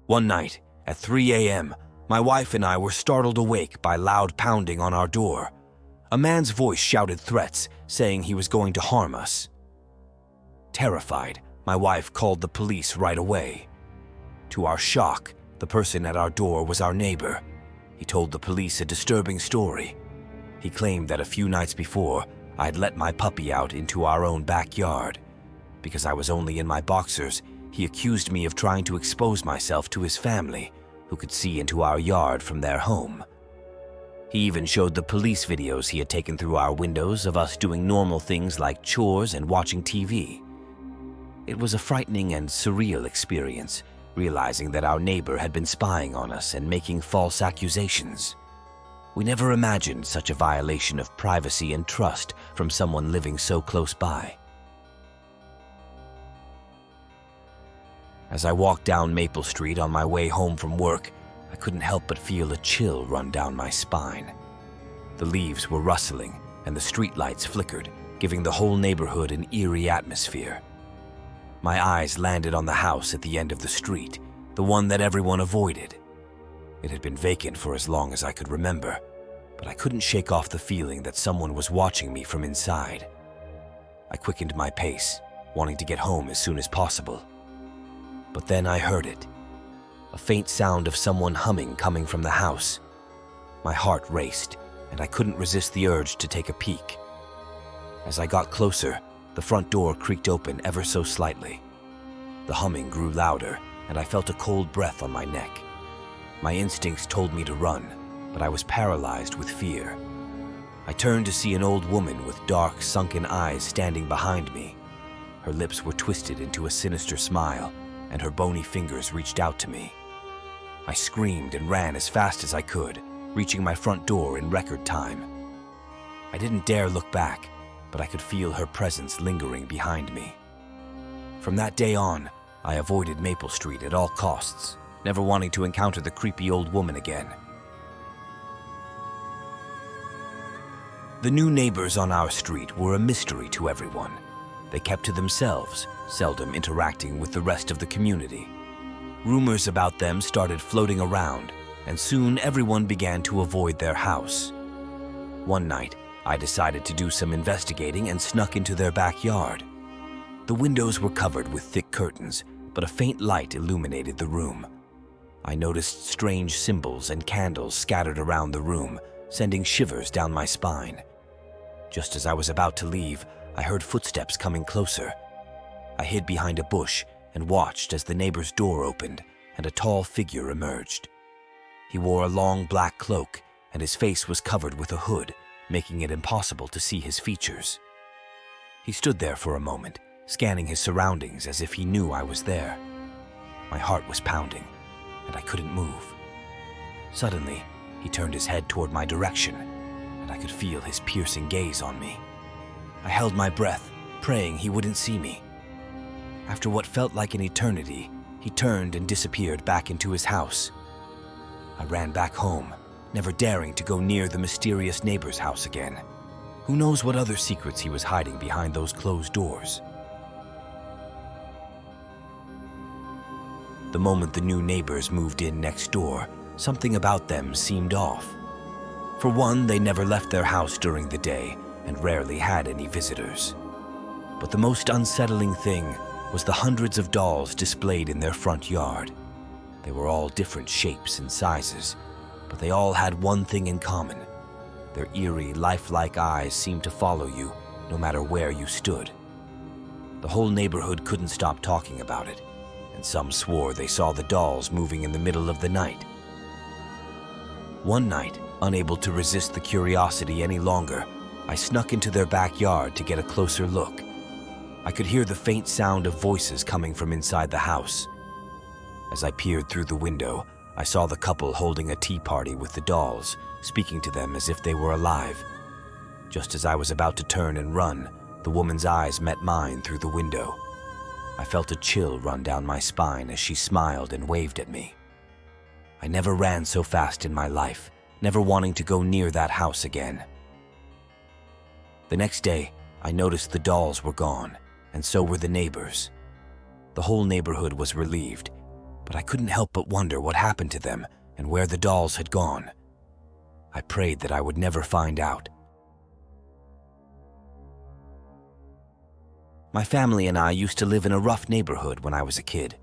One night, at 3 a.m., my wife and I were startled awake by loud pounding on our door. A man's voice shouted threats, saying he was going to harm us. Terrified, my wife called the police right away. To our shock, the person at our door was our neighbor. He told the police a disturbing story. He claimed that a few nights before, I had let my puppy out into our own backyard. Because I was only in my boxers, he accused me of trying to expose myself to his family, who could see into our yard from their home. He even showed the police videos he had taken through our windows of us doing normal things like chores and watching TV. It was a frightening and surreal experience, realizing that our neighbor had been spying on us and making false accusations. We never imagined such a violation of privacy and trust from someone living so close by. As I walked down Maple Street on my way home from work, I couldn't help but feel a chill run down my spine. The leaves were rustling and the streetlights flickered, giving the whole neighborhood an eerie atmosphere. My eyes landed on the house at the end of the street, the one that everyone avoided. It had been vacant for as long as I could remember, but I couldn't shake off the feeling that someone was watching me from inside. I quickened my pace, wanting to get home as soon as possible. But then I heard it. A faint sound of someone humming coming from the house. My heart raced, and I couldn't resist the urge to take a peek. As I got closer, the front door creaked open ever so slightly. The humming grew louder, and I felt a cold breath on my neck. My instincts told me to run, but I was paralyzed with fear. I turned to see an old woman with dark, sunken eyes standing behind me. Her lips were twisted into a sinister smile, and her bony fingers reached out to me. I screamed and ran as fast as I could, reaching my front door in record time. I didn't dare look back, but I could feel her presence lingering behind me. From that day on, I avoided Maple Street at all costs, never wanting to encounter the creepy old woman again. The new neighbors on our street were a mystery to everyone. They kept to themselves, seldom interacting with the rest of the community. Rumors about them started floating around, and soon everyone began to avoid their house. One night, I decided to do some investigating and snuck into their backyard. The windows were covered with thick curtains, but a faint light illuminated the room. I noticed strange symbols and candles scattered around the room, sending shivers down my spine. Just as I was about to leave, I heard footsteps coming closer. I hid behind a bush and watched as the neighbor's door opened and a tall figure emerged. He wore a long black cloak, and his face was covered with a hood, making it impossible to see his features. He stood there for a moment, scanning his surroundings as if he knew I was there. My heart was pounding, and I couldn't move. Suddenly, he turned his head toward my direction, and I could feel his piercing gaze on me. I held my breath, praying he wouldn't see me. After what felt like an eternity, he turned and disappeared back into his house. I ran back home, never daring to go near the mysterious neighbor's house again. Who knows what other secrets he was hiding behind those closed doors? The moment the new neighbors moved in next door, something about them seemed off. For one, they never left their house during the day and rarely had any visitors. But the most unsettling thing was the hundreds of dolls displayed in their front yard. They were all different shapes and sizes, but they all had one thing in common. Their eerie, lifelike eyes seemed to follow you, no matter where you stood. The whole neighborhood couldn't stop talking about it, and some swore they saw the dolls moving in the middle of the night. One night, unable to resist the curiosity any longer, I snuck into their backyard to get a closer look. I could hear the faint sound of voices coming from inside the house. As I peered through the window, I saw the couple holding a tea party with the dolls, speaking to them as if they were alive. Just as I was about to turn and run, the woman's eyes met mine through the window. I felt a chill run down my spine as she smiled and waved at me. I never ran so fast in my life, never wanting to go near that house again. The next day, I noticed the dolls were gone, and so were the neighbors. The whole neighborhood was relieved, but I couldn't help but wonder what happened to them and where the dolls had gone. I prayed that I would never find out. My family and I used to live in a rough neighborhood when I was a kid.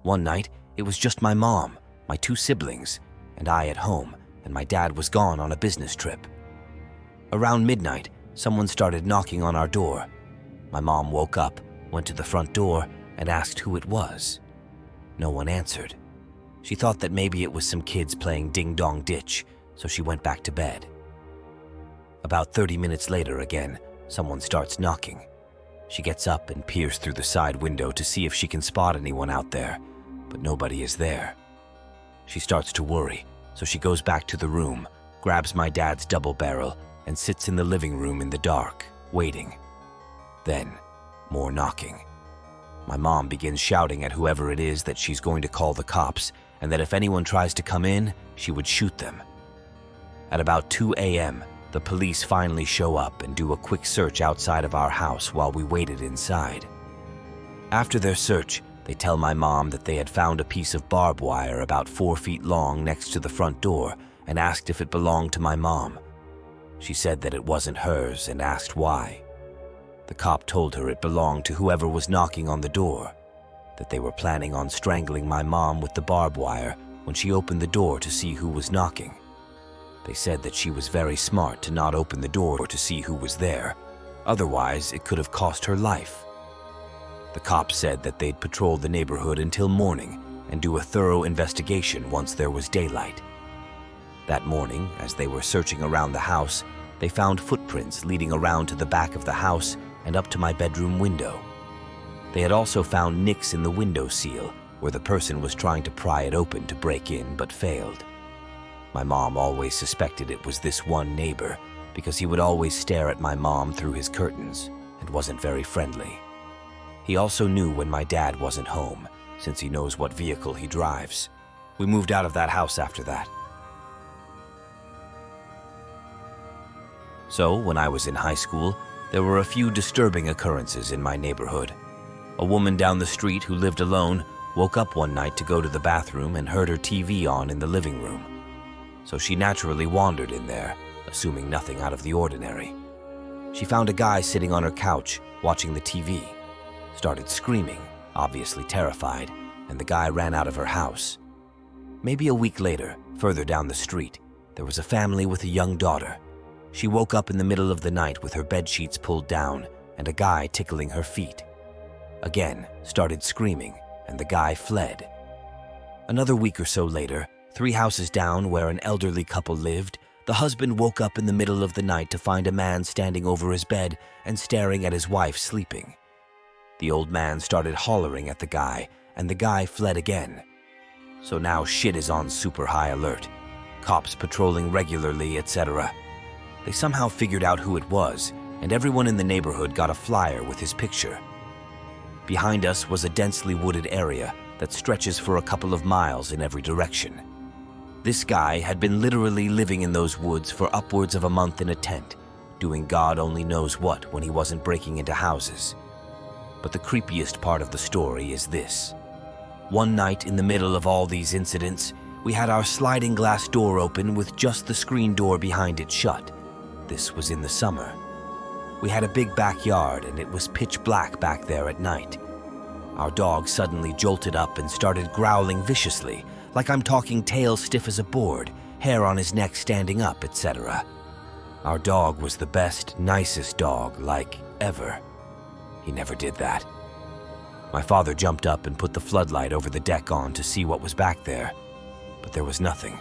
One night, it was just my mom, my 2 siblings, and I at home, and my dad was gone on a business trip. Around midnight, someone started knocking on our door. My mom woke up, went to the front door, and asked who it was. No one answered. She thought that maybe it was some kids playing ding-dong ditch, so she went back to bed. About 30 minutes later again, someone starts knocking. She gets up and peers through the side window to see if she can spot anyone out there, but nobody is there. She starts to worry, so she goes back to the room, grabs my dad's double barrel, and sits in the living room in the dark, waiting. Then, more knocking. My mom begins shouting at whoever it is that she's going to call the cops, and that if anyone tries to come in, she would shoot them. At about 2 a.m., the police finally show up and do a quick search outside of our house while we waited inside. After their search, they tell my mom that they had found a piece of barbed wire about 4 feet long next to the front door and asked if it belonged to my mom. She said that it wasn't hers and asked why. The cop told her it belonged to whoever was knocking on the door, that they were planning on strangling my mom with the barbed wire when she opened the door to see who was knocking. They said that she was very smart to not open the door to see who was there. Otherwise, it could have cost her life. The cops said that they'd patrol the neighborhood until morning and do a thorough investigation once there was daylight. That morning, as they were searching around the house, they found footprints leading around to the back of the house and up to my bedroom window. They had also found nicks in the window sill where the person was trying to pry it open to break in but failed. My mom always suspected it was this one neighbor because he would always stare at my mom through his curtains and wasn't very friendly. He also knew when my dad wasn't home, since he knows what vehicle he drives. We moved out of that house after that. So, when I was in high school, there were a few disturbing occurrences in my neighborhood. A woman down the street who lived alone woke up one night to go to the bathroom and heard her TV on in the living room. So she naturally wandered in there, assuming nothing out of the ordinary. She found a guy sitting on her couch, watching the TV, started screaming, obviously terrified, and the guy ran out of her house. Maybe a week later, further down the street, there was a family with a young daughter. She woke up in the middle of the night with her bedsheets pulled down and a guy tickling her feet. Again, started screaming, and the guy fled. Another week or so later, 3 houses down where an elderly couple lived, the husband woke up in the middle of the night to find a man standing over his bed and staring at his wife sleeping. The old man started hollering at the guy, and the guy fled again. So now shit is on super high alert. Cops patrolling regularly, etc. They somehow figured out who it was, and everyone in the neighborhood got a flyer with his picture. Behind us was a densely wooded area that stretches for a couple of miles in every direction. This guy had been literally living in those woods for upwards of a month in a tent, doing God only knows what when he wasn't breaking into houses. But the creepiest part of the story is this. One night in the middle of all these incidents, we had our sliding glass door open with just the screen door behind it shut. This was in the summer. We had a big backyard and it was pitch black back there at night. Our dog suddenly jolted up and started growling viciously, like I'm talking tail stiff as a board, hair on his neck standing up, etc. Our dog was the best, nicest dog, like, ever. He never did that. My father jumped up and put the floodlight over the deck on to see what was back there, but there was nothing.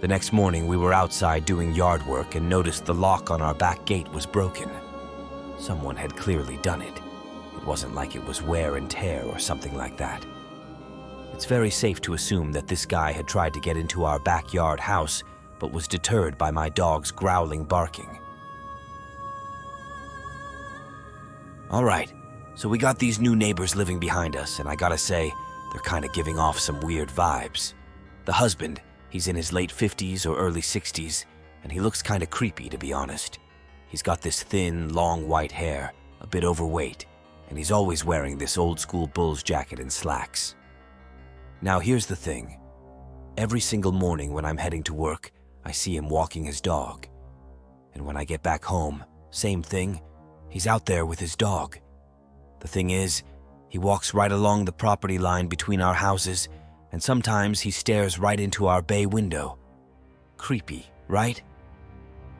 The next morning we were outside doing yard work and noticed the lock on our back gate was broken. Someone had clearly done it. It wasn't like it was wear and tear or something like that. It's very safe to assume that this guy had tried to get into our backyard house, but was deterred by my dog's growling barking. All right, so we got these new neighbors living behind us, and I gotta say, they're kind of giving off some weird vibes. The husband, he's in his late 50s or early 60s, and he looks kind of creepy, to be honest. He's got this thin, long white hair, a bit overweight, and he's always wearing this old-school Bulls jacket and slacks. Now here's the thing. Every single morning when I'm heading to work, I see him walking his dog. And when I get back home, same thing, he's out there with his dog. The thing is, he walks right along the property line between our houses, and sometimes he stares right into our bay window. Creepy, right?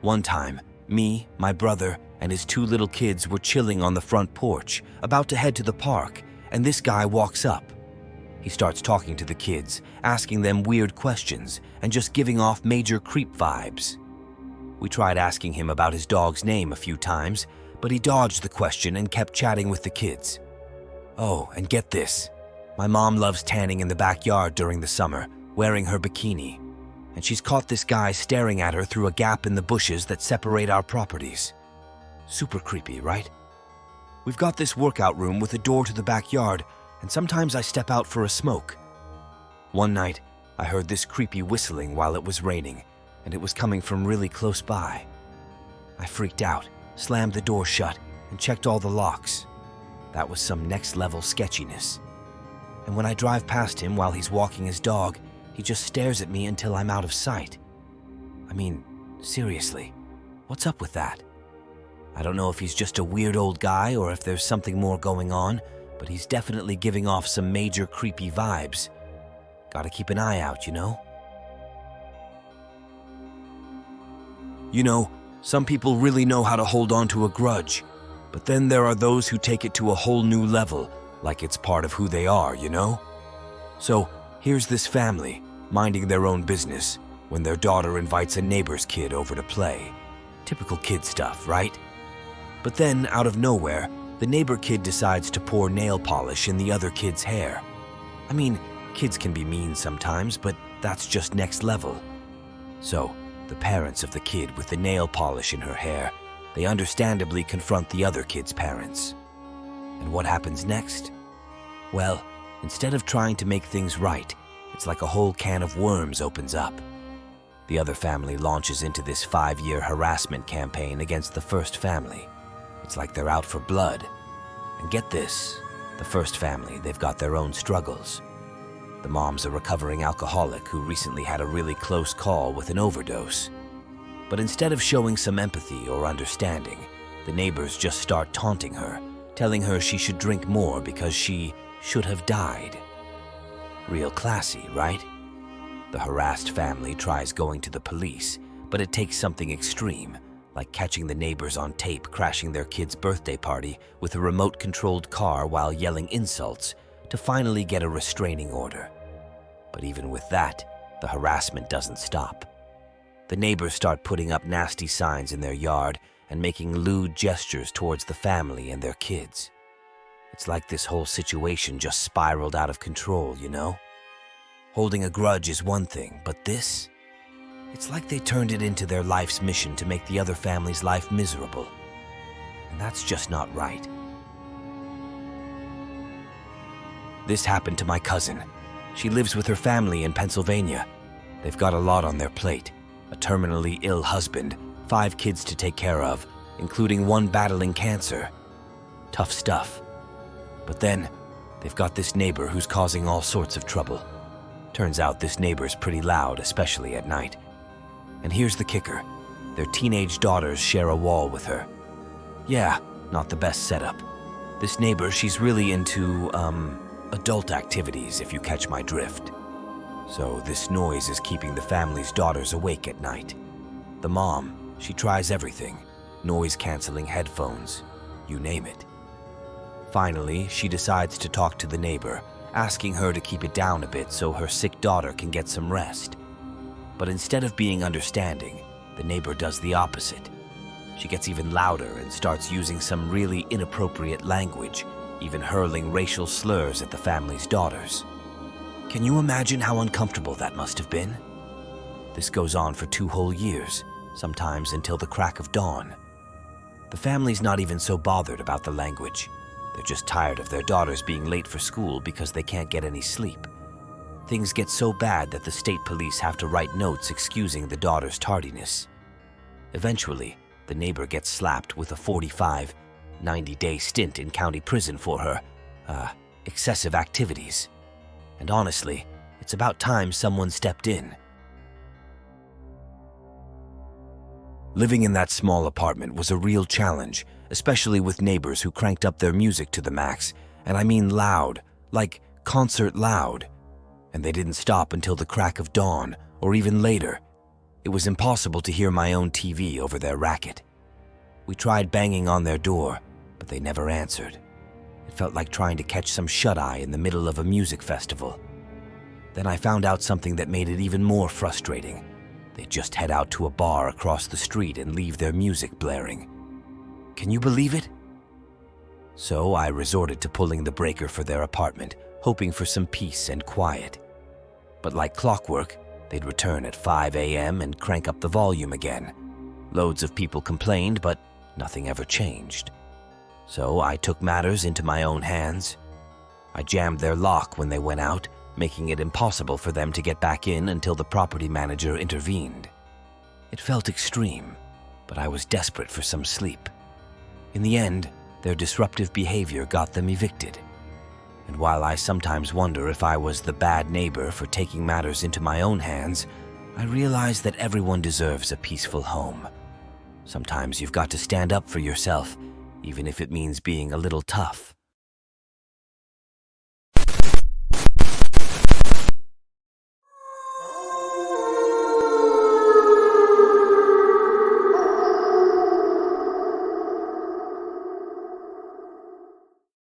One time, me, my brother, and his 2 little kids were chilling on the front porch, about to head to the park, and this guy walks up. He starts talking to the kids, asking them weird questions, and just giving off major creep vibes. We tried asking him about his dog's name a few times, but he dodged the question and kept chatting with the kids. Oh, and get this. My mom loves tanning in the backyard during the summer, wearing her bikini, and she's caught this guy staring at her through a gap in the bushes that separate our properties. Super creepy, right? We've got this workout room with a door to the backyard, and sometimes I step out for a smoke. One night, I heard this creepy whistling while it was raining, and it was coming from really close by. I freaked out, slammed the door shut, and checked all the locks. That was some next-level sketchiness. And when I drive past him while he's walking his dog, he just stares at me until I'm out of sight. I mean, seriously, what's up with that? I don't know if he's just a weird old guy or if there's something more going on, but he's definitely giving off some major creepy vibes. Gotta keep an eye out, you know? You know, some people really know how to hold on to a grudge, but then there are those who take it to a whole new level, like it's part of who they are, you know? So, here's this family, minding their own business, when their daughter invites a neighbor's kid over to play. Typical kid stuff, right? But then, out of nowhere, the neighbor kid decides to pour nail polish in the other kid's hair. I mean, kids can be mean sometimes, but that's just next level. So, the parents of the kid with the nail polish in her hair, they understandably confront the other kid's parents. And what happens next? Well, instead of trying to make things right, it's like a whole can of worms opens up. The other family launches into this 5-year harassment campaign against the first family. It's like they're out for blood. And get this, the first family, they've got their own struggles. The mom's a recovering alcoholic who recently had a really close call with an overdose. But instead of showing some empathy or understanding, the neighbors just start taunting her, telling her she should drink more because she should have died. Real classy, right? The harassed family tries going to the police, but it takes something extreme, like catching the neighbors on tape crashing their kid's birthday party with a remote-controlled car while yelling insults, to finally get a restraining order. But even with that, the harassment doesn't stop. The neighbors start putting up nasty signs in their yard and making lewd gestures towards the family and their kids. It's like this whole situation just spiraled out of control, you know? Holding a grudge is one thing, but this? It's like they turned it into their life's mission to make the other family's life miserable. And that's just not right. This happened to my cousin. She lives with her family in Pennsylvania. They've got a lot on their plate. A terminally ill husband, 5 kids to take care of, including one battling cancer. Tough stuff. But then, they've got this neighbor who's causing all sorts of trouble. Turns out this neighbor's pretty loud, especially at night. And here's the kicker. Their teenage daughters share a wall with her. Yeah, not the best setup. This neighbor, she's really into, adult activities, if you catch my drift. So this noise is keeping the family's daughters awake at night. The mom, she tries everything. Noise-canceling headphones, you name it. Finally, she decides to talk to the neighbor, asking her to keep it down a bit so her sick daughter can get some rest. But instead of being understanding, the neighbor does the opposite. She gets even louder and starts using some really inappropriate language, even hurling racial slurs at the family's daughters. Can you imagine how uncomfortable that must have been? This goes on for 2 whole years, sometimes until the crack of dawn. The family's not even so bothered about the language. They're just tired of their daughters being late for school because they can't get any sleep. Things get so bad that the state police have to write notes excusing the daughter's tardiness. Eventually, the neighbor gets slapped with a 45, 90-day stint in county prison for her, excessive activities. And honestly, It's about time someone stepped in. Living in that small apartment was a real challenge, especially with neighbors who cranked up their music to the max, and I mean loud, like concert loud. And they didn't stop until the crack of dawn, or even later. It was impossible to hear my own TV over their racket. We tried banging on their door, but they never answered. It felt like trying to catch some shut-eye in the middle of a music festival. Then I found out something that made it even more frustrating. They'd just head out to a bar across the street and leave their music blaring. Can you believe it? So I resorted to pulling the breaker for their apartment, hoping for some peace and quiet. But like clockwork, they'd return at 5 a.m. and crank up the volume again. Loads of people complained, but nothing ever changed. So I took matters into my own hands. I jammed their lock when they went out, making it impossible for them to get back in until the property manager intervened. It felt extreme, but I was desperate for some sleep. In the end, their disruptive behavior got them evicted. And while I sometimes wonder if I was the bad neighbor for taking matters into my own hands, I realize that everyone deserves a peaceful home. Sometimes you've got to stand up for yourself, even if it means being a little tough.